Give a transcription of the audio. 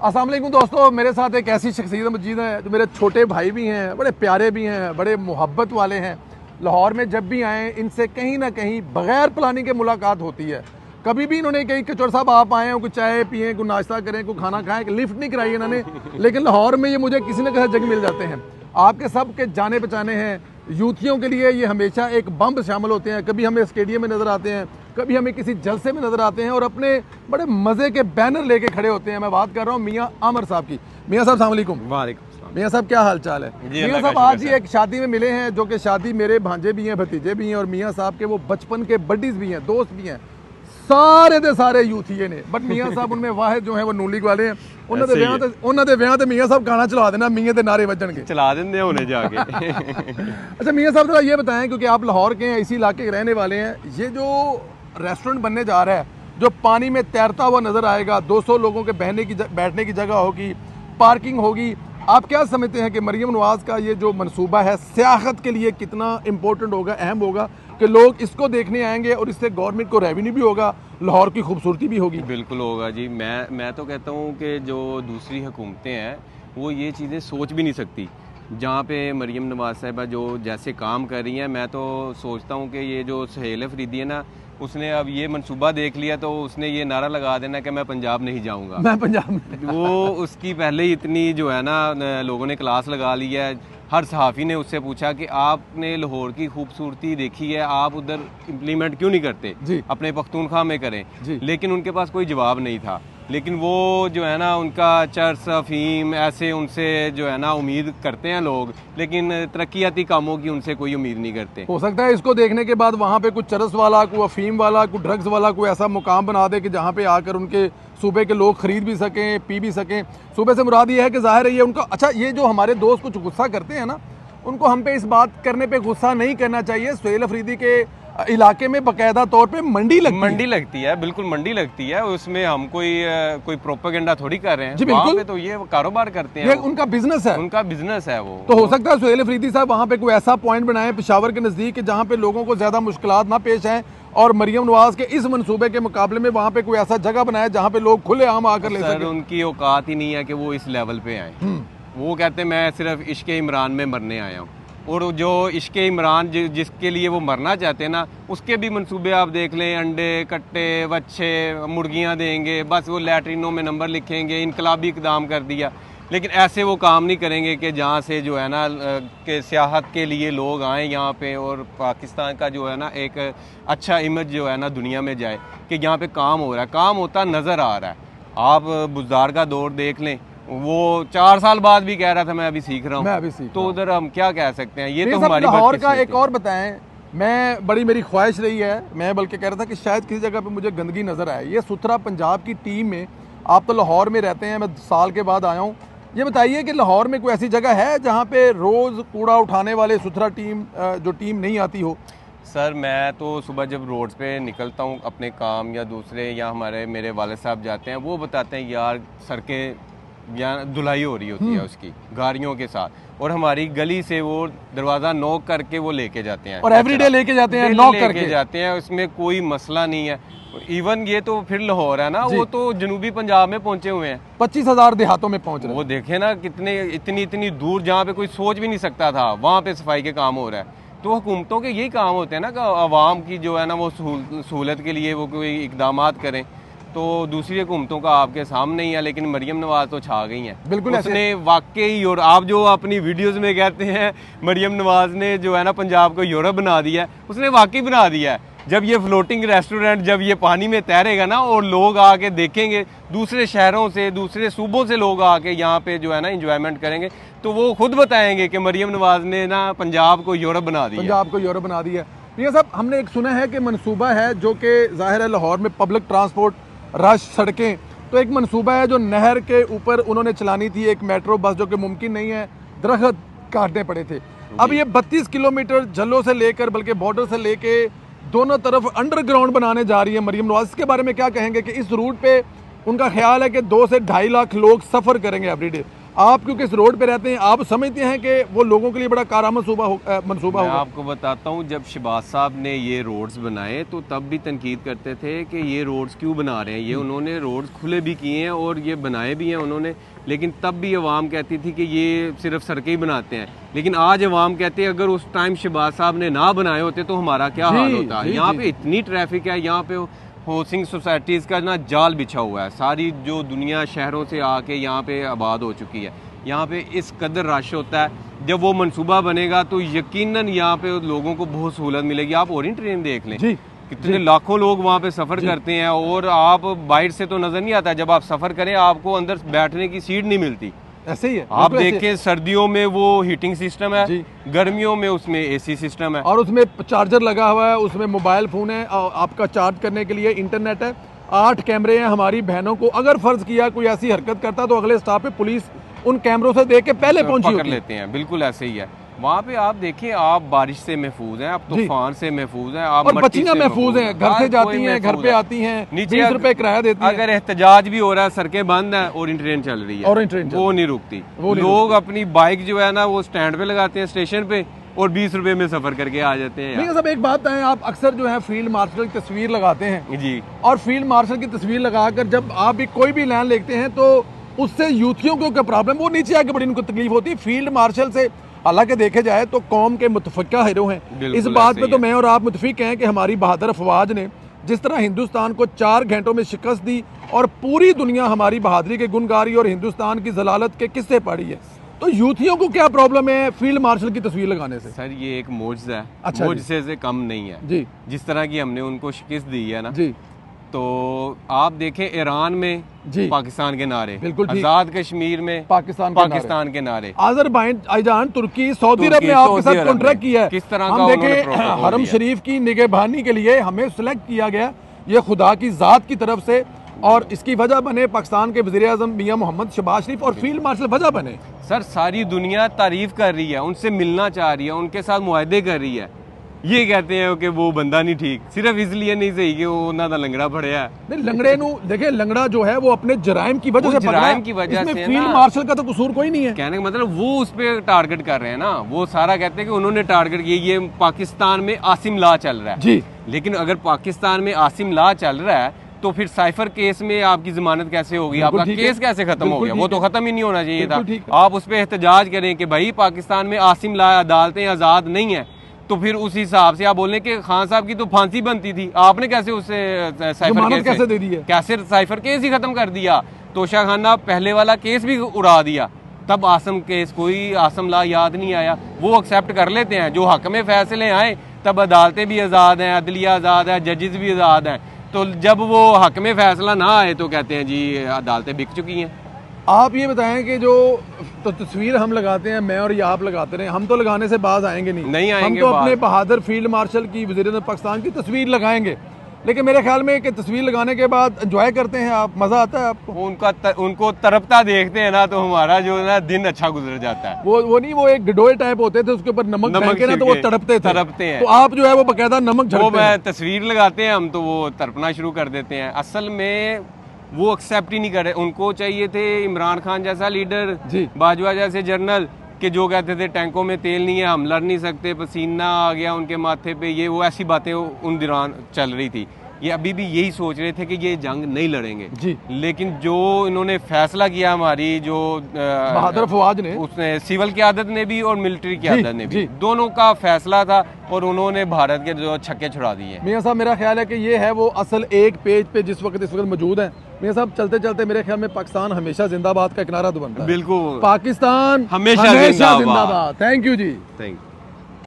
अस्सलाम वालेकुम दोस्तों, मेरे साथ एक ऐसी शख्सियत मौजूद है जो मेरे छोटे भाई भी हैं, बड़े प्यारे भी हैं, बड़े मोहब्बत वाले हैं। लाहौर में जब भी आएँ इनसे कहीं ना कहीं बग़ैर प्लानिंग के मुलाकात होती है। कभी भी इन्होंने कहीं कि चौर साहब आप आएँ, कोई चाय पिएँ, कोई नाश्ता करें, कोई खाना खाएँ, लिफ्ट नहीं कराई इन्होंने, लेकिन लाहौर में ये मुझे किसी न किसी जगह मिल जाते हैं। आपके सब के जाने पहचाने हैं। यूथियों के लिए ये हमेशा एक बम्ब शामिल होते हैं। कभी हमें स्टेडियम में नज़र आते हैं, कभी हमें किसी जलसे में नज़र आते हैं और अपने बड़े मज़े के बैनर लेके खड़े होते हैं। मैं बात कर रहा हूँ मियाँ आमर साहब की। मियाँ साहब अस्सलाम वालेकुम। वालेकुम। मियाँ साहब क्या हाल चाल है? मियाँ साहब आज ही एक शादी में मिले हैं, जो कि शादी मेरे भांजे भी हैं, भतीजे भी हैं और मियाँ साहब के वो बचपन के बड्डीज भी हैं, दोस्त भी हैं, सारे दे सारे यूथिए ने। बट मियाँ साहब उनमें वाहिद जो है वो नून लीग वाले हैं। उन्होंने ब्याह ते मियाँ साहब गाना चला देना, मियाँ के नारे बजणगे, चला देंगे उन्हें जाके। अच्छा मियाँ साहब जरा ये बताएं, क्योंकि आप लाहौर के हैं, इसी इलाके के रहने वाले हैं, ये जो रेस्टोरेंट बनने जा रहा है, जो पानी में तैरता हुआ नजर आएगा, 200 लोगों के बैठने की जगह होगी, पार्किंग होगी, आप क्या समझते हैं कि मरियम नवाज का ये जो मंसूबा है सियाहत के लिए कितना इंपॉर्टेंट होगा, अहम होगा कि लोग इसको देखने आएंगे और इससे गवर्नमेंट को रेवेन्यू भी होगा, लाहौर की खूबसूरती भी होगी? बिल्कुल होगा जी। मैं तो कहता हूँ कि जो दूसरी हुकूमतें हैं वो ये चीज़ें सोच भी नहीं सकती। जहाँ पे मरियम नवाज साहिबा जो जैसे काम कर रही हैं, मैं तो सोचता हूँ कि ये जो सुहेल अफरीदी है ना, उसने अब ये मंसूबा देख लिया तो उसने ये नारा लगा देना कि मैं पंजाब नहीं जाऊँगा, मैं पंजाब में। वो उसकी पहले ही इतनी जो है ना लोगों ने क्लास लगा ली है। हर सहाफ़ी ने उससे पूछा कि आपने लाहौर की खूबसूरती देखी है, आप उधर इम्प्लीमेंट क्यों नहीं करते जी। अपने पख्तूनख्वा में करें जी। लेकिन उनके पास कोई जवाब नहीं था। लेकिन वो जो है ना उनका चर्च अफीम ऐसे उनसे जो है ना उम्मीद करते हैं लोग, लेकिन तरक्याती कामों की उनसे कोई उम्मीद नहीं करते। हो सकता है इसको देखने के बाद वहाँ पे कुछ चरस वाला, कोई अफीम वाला, कोई ड्रग्स वाला कोई ऐसा मुकाम बना दे कि जहाँ पे आकर उनके सूबे के लोग खरीद भी सकें, पी भी सकें। सूबे से मुराद ये है कि जाहिर है ये उनका, अच्छा ये जो हमारे दोस्त कुछ गुस्सा करते हैं ना, उनको हम पे इस बात करने पे गुस्सा नहीं करना चाहिए। सुहेल अफरीदी के इलाके में बाकायदा तौर पे मंडी लगती है, बिल्कुल मंडी लगती है। उसमें हम कोई प्रोपेगेंडा थोड़ी कर रहे हैं जी, बिल्कुल। पे तो ये कारोबार करते हैं, ये उनका बिजनेस है, वो तो हो सकता है सुहेल अफरीदी साहब वहाँ पे कोई ऐसा पॉइंट बनाए पेशावर के नजदीक जहाँ पे लोगों को ज्यादा मुश्किलात ना पेश आए और मरियम नवाज के इस मंसूबे के मुकाबले में वहाँ पे कोई ऐसा जगह बनाए जहाँ पे लोग खुले आम आकर ले सकें। उनकी औकात ही नहीं है कि वो इस लेवल पे आए। वो कहते हैं मैं सिर्फ इश्क इमरान में मरने आया हूँ, और जो इश्क इमरान जिसके लिए वो मरना चाहते हैं ना, उसके भी मंसूबे आप देख लें, अंडे कट्टे बच्चे मुर्गियां देंगे, बस वो लैट्रिनों में नंबर लिखेंगे, इनकलाबी इकदाम कर दिया। लेकिन ऐसे वो काम नहीं करेंगे कि जहाँ से जो है ना कि सियाहत के लिए लोग आएँ यहाँ पे और पाकिस्तान का जो है ना एक अच्छा इमेज जो है ना दुनिया में जाए कि यहाँ पे काम हो रहा है, काम होता नज़र आ रहा है। आप बुज़दार का दौर देख लें, वो 4 साल बाद भी कह रहा था मैं अभी सीख रहा हूँ, तो उधर हम क्या कह सकते हैं? ये तो हमारी लाहौर का एक और बताएं, मैं बड़ी मेरी ख्वाहिश रही है, मैं बल्कि कह रहा था कि शायद किसी जगह पे मुझे गंदगी नजर आए। ये सुथरा पंजाब की टीम में, आप तो लाहौर में रहते हैं, मैं साल के बाद आया हूँ, ये बताइए कि लाहौर में कोई ऐसी जगह है जहाँ पे रोज कूड़ा उठाने वाले सुथरा टीम नहीं आती हो? सर मैं तो सुबह जब रोड्स पे निकलता हूँ अपने काम या दूसरे, या मेरे वाले साहब जाते हैं, वो बताते हैं यार सड़कें या धुलाई हो रही होती है उसकी गाड़ियों के साथ, और हमारी गली से वो दरवाज़ा नॉक करके वो लेके जाते हैं, और एवरीडे लेके जाते हैं, नॉक करके जाते हैं, उसमें कोई मसला नहीं है। इवन ये तो फिर लाहौर है ना, वो तो जनूबी पंजाब में पहुंचे हुए हैं, 25,000 देहातों में पहुंच रहे हैं। वो देखे ना कितने इतनी दूर जहाँ पे कोई सोच भी नहीं सकता था, वहाँ पे सफाई के काम हो रहा है। तो हुकूमतों के यही काम होते हैं ना कि आवाम की जो है ना वो सहूलत के लिए वो कोई इकदाम करें। तो दूसरी हुकूमतों का आपके सामने ही है, लेकिन मरियम नवाज तो छा गई हैं। बिल्कुल उसने वाकई, और आप जो अपनी वीडियोस में कहते हैं मरियम नवाज ने जो है ना पंजाब को यूरोप बना दिया है, उसने वाकई बना दिया है। जब ये फ्लोटिंग रेस्टोरेंट जब ये पानी में तैरेगा ना और लोग आके देखेंगे, दूसरे शहरों से दूसरे सूबों से लोग आके यहाँ पे जो है ना इंजॉयमेंट करेंगे, तो वो खुद बताएंगे कि मरियम नवाज ने ना पंजाब को यूरोप बना दिया, पंजाब को यूरोप बना दिया। मियां साहब हमने एक सुना है कि मंसूबा है जो कि जाहिर है लाहौर में पब्लिक ट्रांसपोर्ट, रश, सड़कें, तो एक मंसूबा है जो नहर के ऊपर उन्होंने चलानी थी एक मेट्रो बस, जो कि मुमकिन नहीं है, दरख्त काटने पड़े थे। अब ये 32 किलोमीटर झल्लो से लेकर बल्कि बॉर्डर से लेके दोनों तरफ अंडरग्राउंड बनाने जा रही है मरियम नवाज। इसके बारे में क्या कहेंगे कि इस रूट पे उनका ख्याल है कि 2 से 2.5 लाख लोग सफ़र करेंगे एवरीडे। आप क्योंकि इस रोड पे रहते हैं, आप समझते हैं कि वो लोगों के लिए बड़ा कारामद मनसूबा मैं होगा? आपको बताता हूँ, जब शहबाज साहब ने ये रोड्स बनाए तो तब भी तनकीद करते थे कि ये रोड्स क्यों बना रहे हैं, ये उन्होंने रोड्स खुले भी किए हैं और ये बनाए भी हैं उन्होंने, लेकिन तब भी अवाम कहती थी कि ये सिर्फ सड़कें ही बनाते हैं। लेकिन आज अवाम कहते हैं अगर उस टाइम शहबाज साहब ने ना बनाए होते तो हमारा क्या हाल होता। यहाँ पे इतनी ट्रैफिक है, यहाँ पे हाउसिंग सोसाइटीज़ का ना जाल बिछा हुआ है, सारी जो दुनिया शहरों से आके यहाँ पे आबाद हो चुकी है। यहाँ पे इस कदर रश होता है। जब वो मंसूबा बनेगा तो यकीनन यहाँ पे लोगों को बहुत सहूलत मिलेगी। आप ओरिएंट ट्रेन देख लें, कितने लाखों लोग वहाँ पे सफ़र करते हैं और आप बाहर से तो नज़र नहीं आता, जब आप सफ़र करें आपको अंदर बैठने की सीट नहीं मिलती। ऐसे ही है, आप देखें सर्दियों में वो हीटिंग सिस्टम है, गर्मियों में उसमें एसी सिस्टम है और उसमें चार्जर लगा हुआ है, उसमें मोबाइल फ़ोन है, आपका चार्ज करने के लिए इंटरनेट है, 8 कैमरे हैं। हमारी बहनों को अगर फ़र्ज़ किया कोई ऐसी हरकत करता तो अगले स्टॉप पे पुलिस उन कैमरों से देख के पहले पहुंची कर लेते हैं। बिल्कुल ऐसे ही है। वहाँ पे आप देखिए, आप बारिश से महफूज हैं, आप तूफान से महफूज हैं, आप और बच्चियां महफूज हैं, घर से जाती हैं, घर पे आती हैं, 20 रुपए किराया देती हैं। अगर एहतजाज भी हो रहा है, सड़कें बंद हैं, ओरिएंट ट्रेन चल रही है, वो नहीं रुकती। लोग अपनी बाइक जो है ना वो स्टैंड पे लगाते हैं स्टेशन पे और 20 रुपए में सफर करके आ जाते हैं। नहीं सब एक बात है, आप अक्सर जो है फील्ड मार्शल की तस्वीर लगाते हैं जी, और फील्ड मार्शल की तस्वीर लगाकर जब आप भी कोई भी लैंड लेते हैं तो उससे यूथियों को क्या प्रॉब्लम, वो नीचे आके बड़ी उनको तकलीफ होती है। फील्ड मार्शल से हालांकि देखे जाए तो कौम के मुतफक्का हीरो हैं। इस बात पे तो मैं और आप मुतफिक हैं कि हमारी बहादुर अफवाज ने जिस तरह हिंदुस्तान को 4 घंटों में शिकस्त दी और पूरी दुनिया हमारी बहादुरी के गुण गा रही और हिंदुस्तान की जलालत के किस्से पढ़ी है, तो यूथियों को क्या प्रॉब्लम है फील्ड मार्शल की तस्वीर लगाने से? सर ये एक मोजज़ा है। अच्छा, मोजज़े से कम नहीं है जी। जिस तरह की हमने उनको शिकस्त दी है ना जी, तो आप देखें ईरान में जी पाकिस्तान के नारे, बिल्कुल आजाद कश्मीर में पाकिस्तान के नारे, अजरबैजान तुर्की सऊदी अरब में आपके साथ कॉन्ट्रैक्ट किया है। किस तरह हम देखें हरम शरीफ की निगहबानी के लिए हमें सिलेक्ट किया गया, ये खुदा की जात की तरफ से, और इसकी वजह बने पाकिस्तान के वज़ीर आज़म मियां मोहम्मद शहबाज शरीफ और फील्ड मार्शल वजह बने। सर सारी दुनिया तारीफ कर रही है, उनसे मिलना चाह रही है, उनके साथ मुआहदे कर रही है। ये कहते हैं कि वो बंदा नहीं ठीक, सिर्फ इसलिए नहीं सही कि वो ना लंगड़ा फड़िया है। नहीं लंगड़े नु देखे, लंगड़ा जो है वो अपने जराइम की वजह से, जराइम की वजह से, फील्ड मार्शल का तो कसूर कोई नहीं है। कहने का मतलब वो उस पे टारगेट कर रहे हैं ना, वो सारा कहते हैं कि उन्होंने टारगेट किया, ये पाकिस्तान में आसिम ला चल रहा है जी। लेकिन अगर पाकिस्तान में आसिम ला चल रहा है तो फिर साइफर केस में आपकी जमानत कैसे होगी, आपका केस कैसे खत्म हो गया? वो तो खत्म ही नहीं होना चाहिए था। आप उस पर एहतजाज करें कि भाई पाकिस्तान में आसिम ला अदालतें आज़ाद नहीं है, तो फिर उस हिसाब से आप बोलें कि खान साहब की तो फांसी बनती थी, आपने कैसे उससे साइफर केस कैसे दे दिया, कैसे साइफर केस ही खत्म कर दिया? तोशा खाना पहले वाला केस भी उड़ा दिया, तब आसम केस कोई आसम ला याद नहीं आया। वो एक्सेप्ट कर लेते हैं, जो हक में फैसले आए तब अदालतें भी आज़ाद हैं, अदलिया आज़ाद है, जजेस भी आज़ाद हैं, तो जब वो हक में फैसला ना आए तो कहते हैं जी अदालतें बिक चुकी हैं। आप ये बताएं कि जो तो तस्वीर हम लगाते हैं, मैं और ये आप लगाते रहे, हम तो लगाने से बाज आएंगे नहीं आएंगे। हम तो अपने बहादुर फील्ड मार्शल की वज़ीर पाकिस्तान की तस्वीर लगाएंगे, लेकिन मेरे ख्याल में कि तस्वीर लगाने के बाद एंजॉय करते हैं आप, मजा आता है आपको? उनको तरपता देखते हैं ना तो हमारा जो है ना दिन अच्छा गुजर जाता है। वो नहीं, वो एक गडोए टाइप होते थे, उसके ऊपर नमक फेंके ना तो वो तड़पते हैं। तो आप जो है वो बकायदा नमक झड़कते हैं। तस्वीर लगाते हैं हम तो वो तड़पना शुरू कर देते हैं। असल में वो एक्सेप्ट ही नहीं कर रहे। उनको चाहिए थे इमरान खान जैसा लीडर, बाजवा जैसे जनरल, कि जो कहते थे टैंकों में तेल नहीं है, हम लड़ नहीं सकते, पसीना आ गया उनके माथे पे, ये वो ऐसी बातें उन दौरान चल रही थी। ये अभी भी यही सोच रहे थे कि ये जंग नहीं लड़ेंगे जी। लेकिन जो इन्होंने फैसला किया हमारी जो बहादुर फवाद ने, उसने सिविल क़यादत ने भी और मिलिट्री क़यादत ने भी, दोनों का फैसला था और उन्होंने भारत के जो छक्के छुड़ा दिए। मियां साहब मेरा ख्याल है कि ये है वो असल एक पेज पे इस वक्त मौजूद है। मियां साहब चलते चलते मेरे ख्याल में पाकिस्तान हमेशा जिंदाबाद का एक नारा तो बनता है। बिल्कुल, पाकिस्तान हमेशा जिंदाबाद। Thank you ji, thank you.